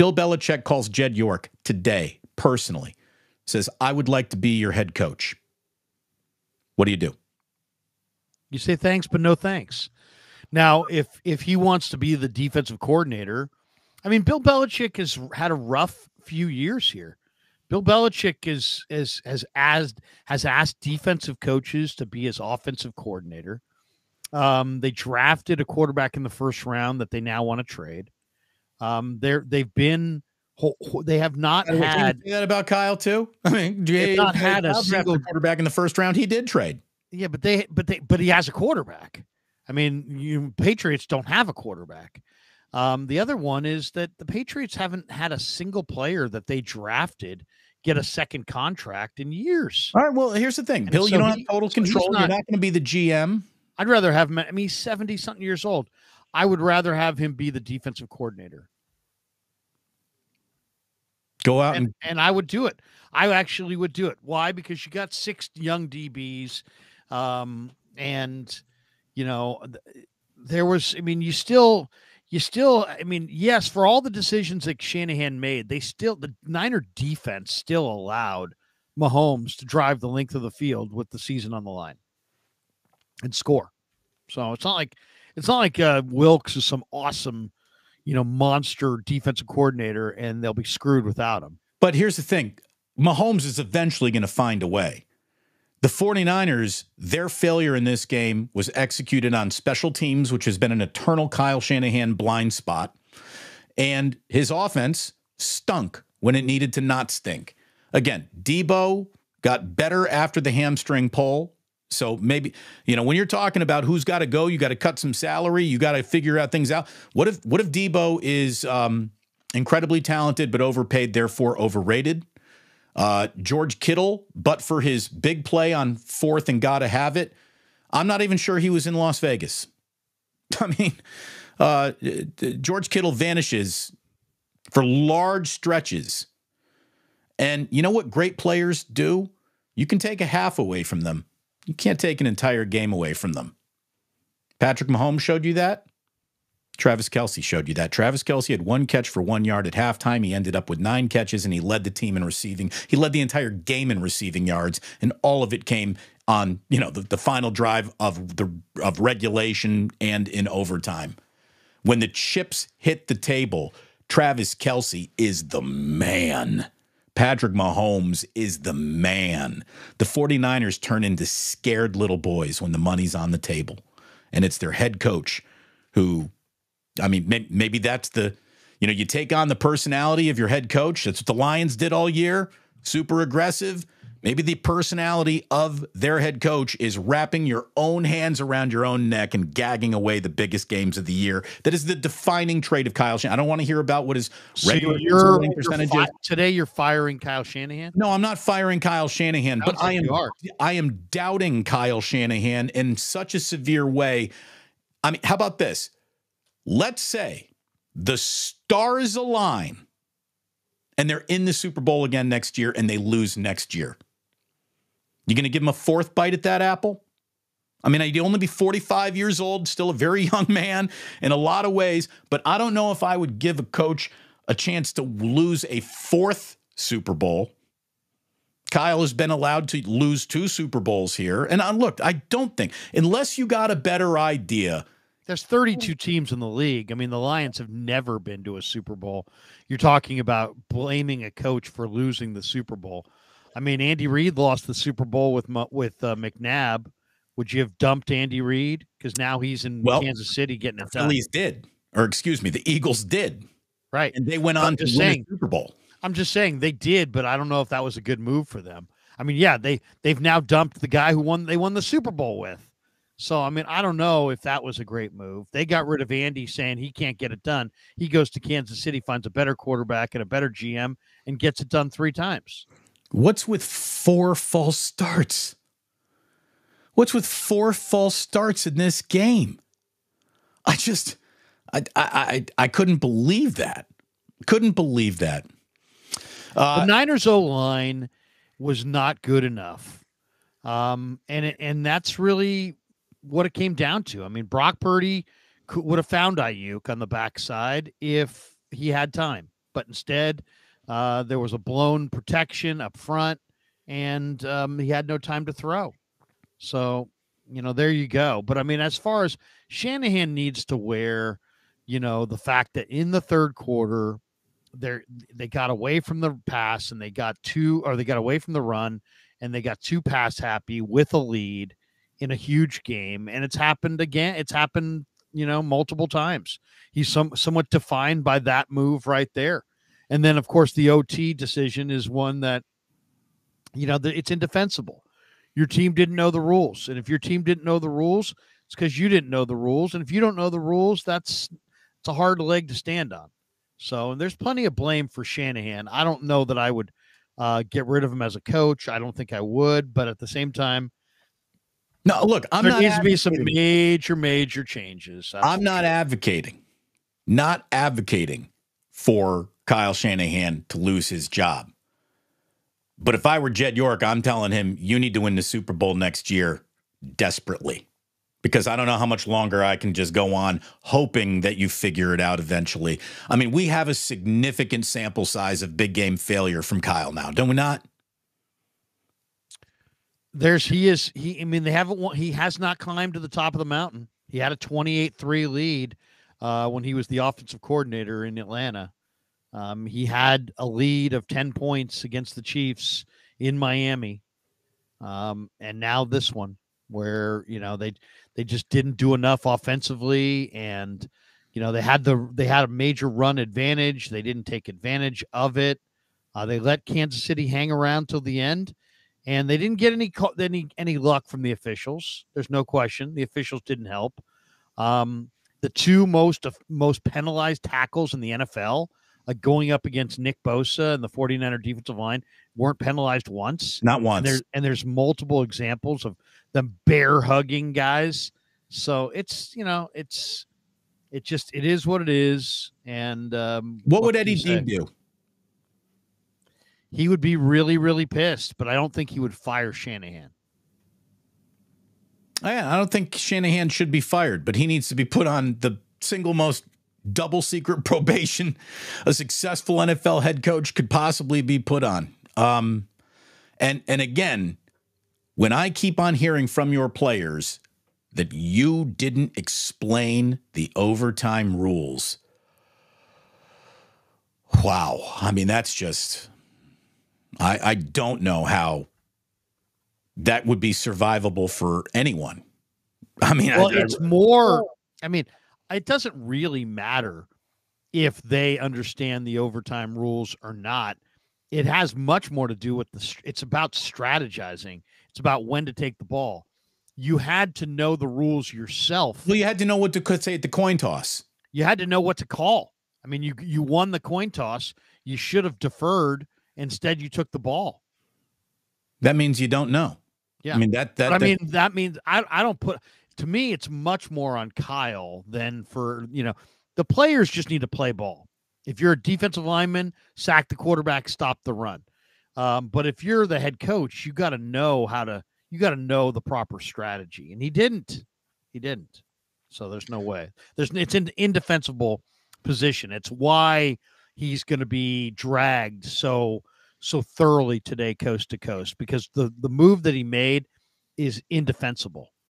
Bill Belichick calls Jed York today, personally, says, I would like to be your head coach. What do? You say thanks, but no thanks. Now, if he wants to be the defensive coordinator, I mean, Bill Belichick has had a rough few years here. Bill Belichick has asked defensive coaches to be his offensive coordinator. They drafted a quarterback in the first round that they now want to trade. They have not had. Say that about Kyle too. I mean, they've not had a single quarterback in the first round. He did trade. Yeah, but he has a quarterback. I mean, Patriots don't have a quarterback. The other one is that the Patriots haven't had a single player that they drafted get a second contract in years. All right. Well, here's the thing, Bill. You don't have total control. You're not going to be the GM. I'd rather have him. I mean, he's 70-something years old. I would rather have him be the defensive coordinator. Go out and I would do it. I actually would do it. Why? Because you got 6 young DBs, and you know there was. I mean, you still. I mean, yes, for all the decisions that Shanahan made, the Niner defense still allowed Mahomes to drive the length of the field with the season on the line and score. So it's not like Wilkes is some awesome, monster defensive coordinator and they'll be screwed without him. But here's the thing. Mahomes is eventually going to find a way. The 49ers, their failure in this game was executed on special teams, which has been an eternal Kyle Shanahan blind spot. And his offense stunk when it needed to not stink. Again, Debo got better after the hamstring pull. So maybe, when you're talking about who's got to go, you got to cut some salary. You got to figure out things out. What if Debo is incredibly talented but overpaid, therefore overrated? George Kittle, but for his big play on 4th and gotta have it, I'm not even sure he was in Las Vegas. I mean, George Kittle vanishes for large stretches. And you know what great players do? You can take a half away from them. You can't take an entire game away from them. Patrick Mahomes showed you that. Travis Kelce showed you that. Travis Kelce had 1 catch for 1 yard at halftime. He ended up with 9 catches, and he led the team in receiving. He led the entire game in receiving yards, and all of it came on, the final drive of regulation and in overtime. When the chips hit the table, Travis Kelce is the man. Patrick Mahomes is the man. The 49ers turn into scared little boys when the money's on the table, and it's their head coach who, I mean, maybe that's you take on the personality of your head coach. That's what the Lions did all year. Super aggressive. Maybe the personality of their head coach is wrapping your own hands around your own neck and gagging away the biggest games of the year. That is the defining trait of Kyle Shanahan. I don't want to hear about what his regular winning percentage is. Today you're firing Kyle Shanahan? No, I'm not firing Kyle Shanahan, but I am doubting Kyle Shanahan in such a severe way. I mean, how about this? Let's say the stars align and they're in the Super Bowl again next year and they lose next year. You going to give him a 4th bite at that apple? I mean, he'd only be 45 years old, still a very young man in a lot of ways, but I don't know if I would give a coach a chance to lose a 4th Super Bowl. Kyle has been allowed to lose 2 Super Bowls here. And look, I don't think, unless you got a better idea. There's 32 teams in the league. I mean, the Lions have never been to a Super Bowl. You're talking about blaming a coach for losing the Super Bowl. I mean, Andy Reid lost the Super Bowl with McNabb. Would you have dumped Andy Reid? Because now he's in Kansas City getting it done. The Eagles did. Right. And they went on to win the Super Bowl. I'm just saying they did, but I don't know if that was a good move for them. I mean, yeah, they've now dumped the guy who they won the Super Bowl with. So, I mean, I don't know if that was a great move. They got rid of Andy saying he can't get it done. He goes to Kansas City, finds a better quarterback and a better GM, and gets it done 3 times. What's with 4 false starts? What's with 4 false starts in this game? I couldn't believe that. Couldn't believe that. The Niners O-line was not good enough. And that's really what it came down to. I mean, Brock Purdy would have found Ayuk on the backside if he had time. but instead there was a blown protection up front, and he had no time to throw. So, there you go. But I mean, as far as Shanahan needs to wear, the fact that in the third quarter, they got away from the pass and they got away from the run and they got too pass happy with a lead in a huge game. And it's happened again. It's happened, multiple times. He's somewhat defined by that move right there. And then, of course, the OT decision is one that, it's indefensible. Your team didn't know the rules. And if your team didn't know the rules, it's because you didn't know the rules. And if you don't know the rules, it's a hard leg to stand on. So, and there's plenty of blame for Shanahan. I don't know that I would get rid of him as a coach. I don't think I would. But at the same time, no, look, there needs to be some major changes. I'm not advocating for Kyle Shanahan to lose his job. But if I were Jed York, I'm telling him you need to win the Super Bowl next year desperately, because I don't know how much longer I can just go on hoping that you figure it out eventually. I mean, we have a significant sample size of big game failure from Kyle now, don't we not? He has not climbed to the top of the mountain. He had a 28-3 lead when he was the offensive coordinator in Atlanta. He had a lead of 10 points against the Chiefs in Miami. And now this one where, they just didn't do enough offensively, and, they had a major run advantage. They didn't take advantage of it. They let Kansas City hang around till the end, and they didn't get any luck from the officials. There's no question. The officials didn't help. The two most penalized tackles in the NFL, going up against Nick Bosa and the 49er defensive line, weren't penalized once. Not once. And there's multiple examples of them bear hugging guys. So it is what it is. And what would Eddie D do? He would be really, really pissed, but I don't think he would fire Shanahan. I don't think Shanahan should be fired, but he needs to be put on the single most double secret probation a successful NFL head coach could possibly be put on. And again, when I keep on hearing from your players that you didn't explain the overtime rules, wow. I mean, that's just, I don't know how that would be survivable for anyone. I mean, it's more, I mean, it doesn't really matter if they understand the overtime rules or not. It has much more to do with it's about strategizing. It's about when to take the ball. You had to know the rules yourself. Well, you had to know what to say at the coin toss. You had to know what to call. I mean, you won the coin toss. You should have deferred. Instead, you took the ball. That means you don't know. Yeah. I mean, that means I don't put, to me, it's much more on Kyle than for, the players just need to play ball. If you're a defensive lineman, sack the quarterback, stop the run. But if you're the head coach, you got to know the proper strategy. And he didn't. So there's no way. It's an indefensible position. It's why he's going to be dragged so thoroughly today, coast to coast, because the move that he made is indefensible.